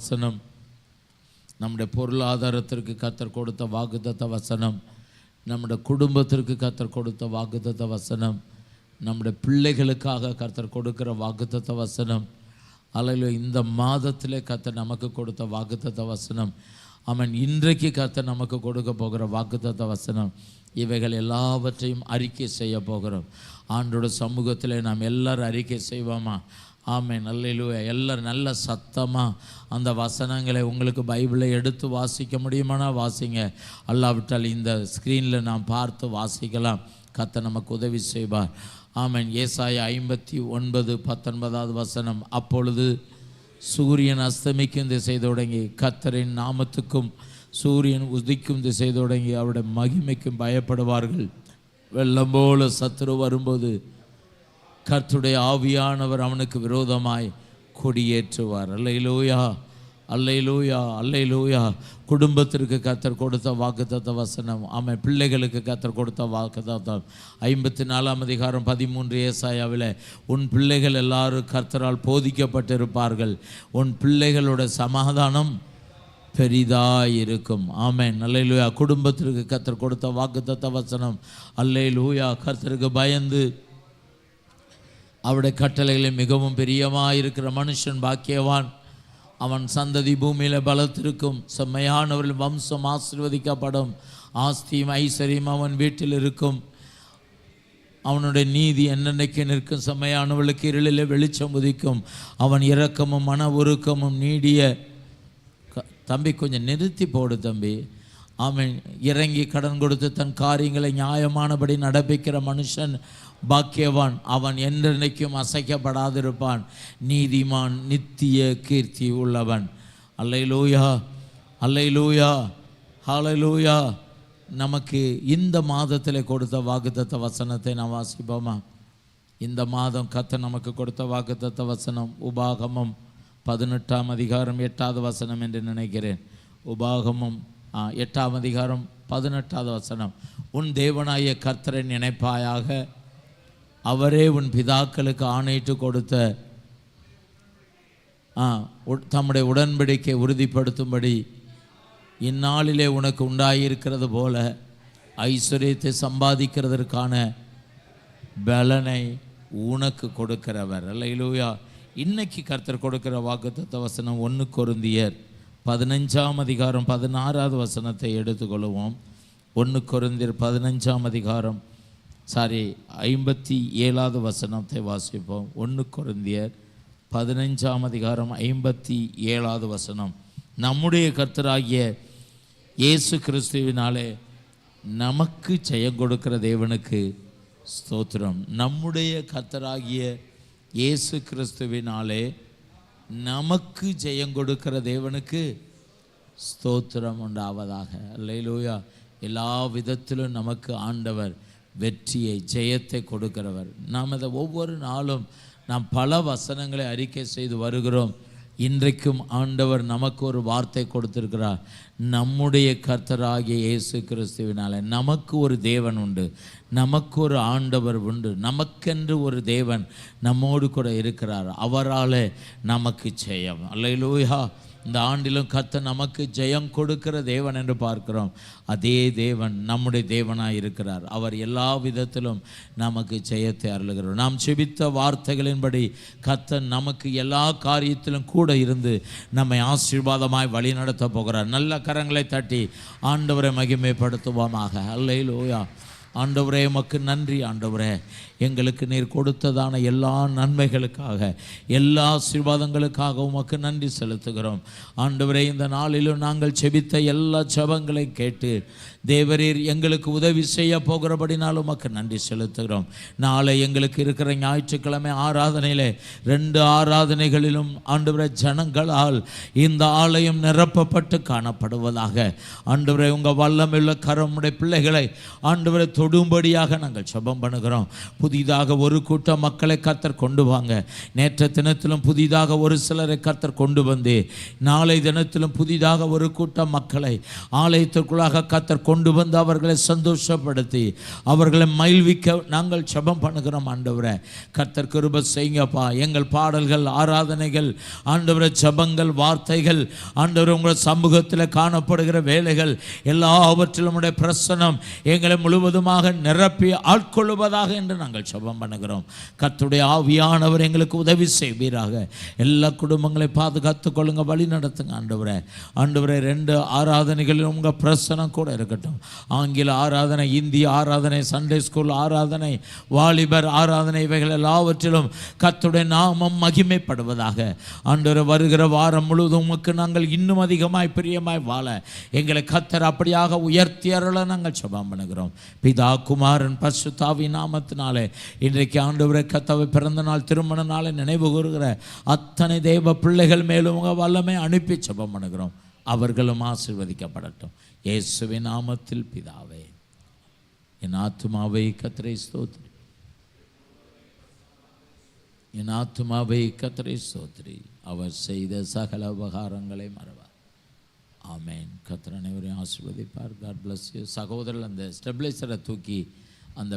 வசனம், நம்முடைய பொருளாதாரத்திற்கு கர்த்தர் கொடுத்த வாக்குத்தத்த வசனம், நம்முடைய குடும்பத்திற்கு கர்த்தர் கொடுத்த வாக்குத்தத்த வசனம், நம்முடைய பிள்ளைகளுக்காக கர்த்தர் கொடுக்கிற வாக்குத்தத்த வசனம், அல்லது இந்த மாதத்திலே கர்த்தர் நமக்கு கொடுத்த வாக்குத்தத்த வசனம், அவன் இன்றைக்கு கர்த்தர் நமக்கு கொடுக்க போகிற வாக்குத்தத்த வசனம், இவைகள் எல்லாவற்றையும் அறிக்கை செய்ய போகிறோம். ஆண்டோட சமூகத்தில் நாம் எல்லாரும் அறிக்கை செய்வோமா? ஆமென், அல்லேலூயா. எல்லாரும் நல்ல சத்தமாக அந்த வசனங்களை உங்களுக்கு பைபிளை எடுத்து வாசிக்க முடியுமானா வாசிங்க. அல்லாவிட்டால் இந்த ஸ்க்ரீனில் நாம் பார்த்து வாசிக்கலாம். கர்த்தர் நமக்கு உதவி செய்வார். ஆமென். ஏசாயா 59:19 வசனம், அப்பொழுது சூரியன் அஸ்தமிக்கும் திசை தொடங்கி கர்த்தரின் நாமத்துக்கும் சூரியன் உதிக்கும் திசை தொடங்கி அவருடைய மகிமைக்கும் பயப்படுவார்கள். வெள்ளம் போல சத்துரு வரும்போது கர்த்தருடைய ஆவியானவர் அவனுக்கு விரோதமாய் கொடியேற்றுவார். அல்லேலூயா, அல்லேலூயா, அல்லேலூயா. குடும்பத்திற்கு கர்த்தர் கொடுத்த வாக்குத்தத்த வசனம், ஆமென். பிள்ளைகளுக்கு கர்த்தர் கொடுத்த வாக்குத்தத்தம் 54:13 ஏசாயாவில், உன் பிள்ளைகள் எல்லாரும் கர்த்தரால் போதிக்கப்பட்டிருப்பார்கள், உன் பிள்ளைகளோட சமாதானம் பெரிதாயிருக்கும். ஆமென், அல்லேலூயா. குடும்பத்திற்கு கர்த்தர் கொடுத்த வாக்குத்தத்த வசனம், அல்லேலூயா. கர்த்தருக்கு பயந்து அவருடைய கட்டளைகளை மிகவும் பிரியமாயிருக்கிற மனுஷன் பாக்கியவான், அவன் சந்ததி பூமியில் பலத்திருக்கும். செம்மையானவர்கள் வம்சம் ஆசீர்வதிக்கப்படும். ஆஸ்தியும் ஐஸ்வர்யம் அவன் வீட்டில் இருக்கும். அவனுடைய நீதி என்னென்னைக்கு நிற்கும். செம்மையானவர்களுக்கு இருளிலே வெளிச்சம் உதிக்கும். அவன் இரக்கமும் மன உருக்கமும் நீடிய. தம்பி கொஞ்சம் நிறுத்தி போடு தம்பி. அவன் இறங்கி கடன் கொடுத்து தன் காரியங்களை நியாயமானபடி நடப்பிக்கிற மனுஷன் பாக்கியவான், அவன் என்றென்னைக்கும் அசைக்கப்படாதிருப்பான். நீதிமான் நித்திய கீர்த்தி உள்ளவன். அல்லேலூயா, அல்லேலூயா, ஹல்லேலூயா. நமக்கு இந்த மாதத்தில் கொடுத்த வாக்குத்தத்த வசனத்தை நாம் வாசிப்போமா? இந்த மாதம் கர்த்தர் நமக்கு கொடுத்த வாக்குத்தத்த வசனம் உபாகமம் 18 வசனம் என்று நினைக்கிறேன். உபாகமம் 8 18 வசனம், உன் தேவனாய கர்த்தரை நினைப்பாயாக, அவரே உன் பிதாக்களுக்கு ஆணையிட்டு கொடுத்த தம்முடைய உடன்படிக்கை உறுதிப்படுத்தும்படி இந்நாளிலே உனக்கு உண்டாயிருக்கிறது போல ஐஸ்வர்யத்தை சம்பாதிக்கிறதற்கான பலனை உனக்கு கொடுக்கிறவர். அல்லேலூயா. இன்னைக்கு கர்த்தர் கொடுக்கிற வாக்குத்தத்த வசனம் 1 கொரிந்தியர் 15 வசனத்தை எடுத்துக்கொள்வோம். 1 கொரிந்தியர் 15 57 வசனத்தை வாசிப்போம். 1 கொரிந்தியர் 15 57 வசனம், நம்முடைய கர்த்தராகிய இயேசு கிறிஸ்துவினாலே நமக்கு ஜெயம் கொடுக்கிற தேவனுக்கு ஸ்தோத்திரம். நம்முடைய கர்த்தராகிய இயேசு கிறிஸ்துவினாலே நமக்கு ஜெயம் கொடுக்கிற தேவனுக்கு ஸ்தோத்திரம் உண்டாவதாக. அல்லேலூயா. எல்லா விதத்திலும் நமக்கு ஆண்டவர் வெற்றியை ஜெயத்தை கொடுக்கிறவர். நாம் அதை ஒவ்வொரு நாளும் நாம் பல வசனங்களை அறிக்கை செய்து வருகிறோம். இன்றைக்கும் ஆண்டவர் நமக்கு ஒரு வார்த்தை கொடுத்திருக்கிறார். நம்முடைய கர்த்தராகிய இயேசு கிறிஸ்துவினால நமக்கு ஒரு தேவன் உண்டு, நமக்கு ஒரு ஆண்டவர் உண்டு, நமக்கென்று ஒரு தேவன் நம்மோடு கூட இருக்கிறார். அவரால் நமக்கு ஜெயம். அல்லேலூயா. இந்த ஆண்டிலும் கர்த்தர் நமக்கு ஜெயம் கொடுக்கிற தேவன் என்று பார்க்கிறோம். அதே தேவன் நம்முடைய தேவனாக இருக்கிறார். அவர் எல்லா விதத்திலும் நமக்கு ஜெயத்தை அருளுகிறார். நாம் செபித்த வார்த்தைகளின்படி கர்த்தர் நமக்கு எல்லா காரியத்திலும் கூட இருந்து நம்மை ஆசீர்வாதமாய் வழி நடத்த போகிறார். நல்ல கரங்களை தட்டி ஆண்டவரை மகிமைப்படுத்துவோமாக. அல்லேலூயா. ஆண்டவரே உமக்கு நன்றி. ஆண்டவரே, எங்களுக்கு நீர் கொடுத்ததான எல்லா நன்மைகளுக்காக, எல்லா ஆசீர்வாதங்களுக்காக உமக்கு நன்றி செலுத்துகிறோம். ஆண்டவரே, இந்த நாளிலும் நாங்கள் செபித்த எல்லா ஜெபங்களை கேட்டு தேவரீர் எங்களுக்கு உதவி செய்ய போகிறபடினால் உமக்கு நன்றி செலுத்துகிறோம். நாளை எங்களுக்கு இருக்கிற ஞாயிற்றுக்கிழமை ஆராதனையிலே 2 ஆராதனைகளிலும் ஆண்டவரே ஜனங்களால் இந்த ஆலயம் நிரப்பப்பட்டு காணப்படுவதாக. ஆண்டவரே, உங்கள் வல்லமையுள்ள கரமுடைய பிள்ளைகளை ஆண்டவரே தொடும்படியாக நாங்கள் ஜெபம் பண்ணுகிறோம். புதிதாக ஒரு கூட்டம் மக்களை கர்த்தர் கொண்டு வாங்க. நேற்று தினத்திலும் புதிதாக ஒரு சிலரை கர்த்தர் கொண்டு வந்து, நாளை தினத்திலும் புதிதாக ஒரு கூட்டம் மக்களை ஆலயத்திற்குள்ளாக கர்த்தர் கொண்டு வந்து அவர்களை சந்தோஷப்படுத்தி அவர்களை மகிழ்விக்க நாங்கள் ஜெபம் பண்ணுகிறோம். ஆண்டவரே, கர்த்தர் கிருபை செய்யுங்கப்பா. எங்கள் பாடல்கள், ஆராதனைகள், ஆண்டவரே ஜெபங்கள், வார்த்தைகள், ஆண்டவரே உங்கள் சமூகத்தில் காணப்படுகிற வேலைகள் எல்லாவற்றிலும் உடைய பிரசன்னம் எங்களை முழுவதுமாக நிரப்பி ஆட்கொள்வதாக என்று நாங்கள் ஜெபம் பண்ணுகிறோம். கர்த்தருடைய ஆவியானவர் எங்களுக்கு உதவி செய்வீராக. எல்லா குடும்பங்களையும் பாதுகாத்துக் கொள்ளுங்க, வழி நடத்துங்க. ஆண்டவரே, ஆண்டவரே 2 ஆராதனைகளிலும் உங்கள் பிரசனம் கூட இருக்கட்டும். ஆங்கில ஆராதனை, இந்திய ஆராதனை, சண்டே ஸ்கூல் ஆராதனை, வாலிபர் ஆராதனை, இவைகள் எல்லாவற்றிலும் கர்த்தருடைய நாமம் மகிமைப்படுவதாக. ஆண்டவரே, வருகிற வாரம் முழுவதும் உமக்கு நாங்கள் இன்னும் அதிகமாய் பிரியமாய் வாழ எங்களை கர்த்தர் அப்படியாக உயர்த்தி அருள நாங்கள் ஜெபம் பண்ணுகிறோம். பிதா, குமாரன், பரிசுத்த ஆவியின் நாமத்தினாலே இன்றைக்கு ஆண்டவரே கர்த்தாவே பிறந்த நாள், திருமண நாளை நினைவு கூறுகிற அத்தனை தேவ பிள்ளைகள் மேலும் உங்கள் வல்லமை அனுப்பி ஜெபம் பண்ணுகிறோம். அவர்களும் ஆசீர்வதிக்கப்படட்டும் இயேசுவின் நாமத்தில் பிதாவே. என் ஆத்துமாவை கர்த்தரை ஸ்தோத்திரி, என் ஆத்துமாவை கர்த்தரை ஸ்தோத்திரி. அவர் செய்த சகல உபகாரங்களை மறவார். ஆமேன். கர்த்தர் அனைவரையும் ஆசீர்வதிப்பார். God bless you. சகோதரர் அந்த ஸ்டெபிளைசரை தூக்கி அந்த